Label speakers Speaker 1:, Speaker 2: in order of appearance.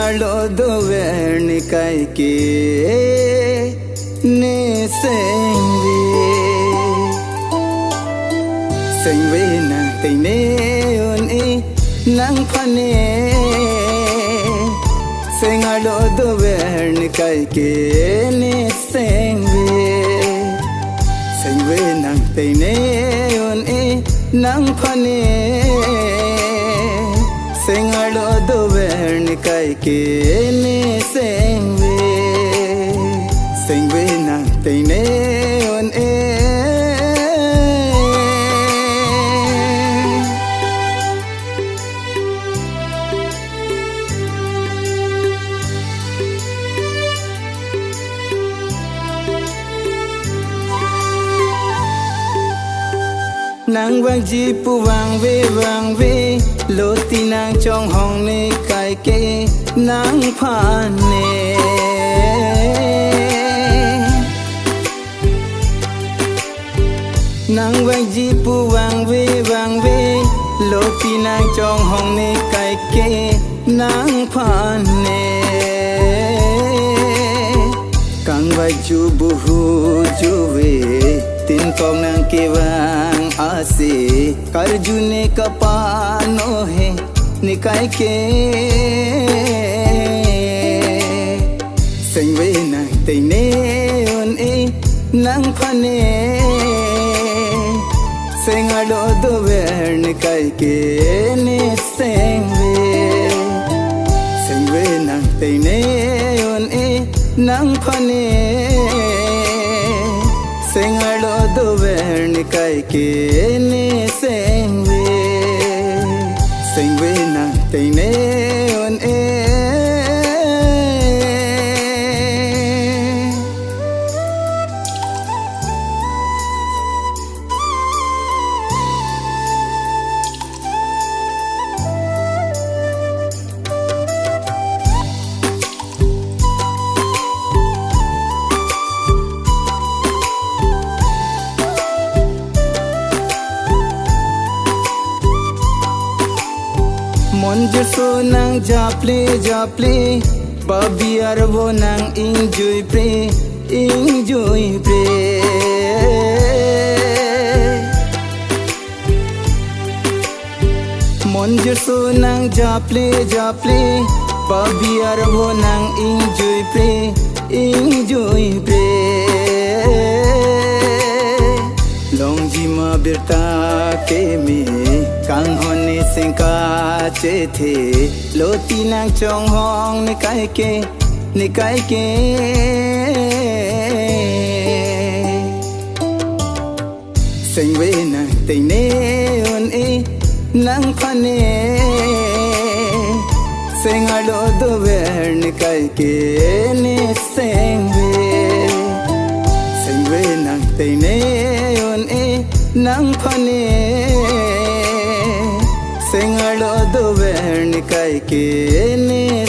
Speaker 1: Sengalo do verni kai ke ne sengve na te ne on e nang phane Sengalo do verni kai ke ne sengve nang te ne on e nang phane Sengalo do verni kai ke ne sengve nang te ne on e Nang vang ji pu vang ve lo ti nang trong hong ne kai ke nang phan ne Nang vang ji pu vang ve lo ti nang trong hong ne kai ke nang phan ne Kang vai chu bu hu chu ve tin kong nang ke vang ase karjune kapano he nikai ke sengve nang te ne on e nang phane sengalo do ver nikai ke ne sengve nang te ne on e nang phane Sengalo do verni kai ke ne sengve nang te ne on e Monje so nang japle babi arbo nang enjoy pre Monje so nang japle babi arbo nang enjoy pre Longji ma birta ke me kang hone sengka che the loti nang chong hong ni kai ke sengve nang te ne on e nang phane sengalo do ver ni kai ke ne sengve nang te ne on e nang phane Sengalo do ver ni kai ke ne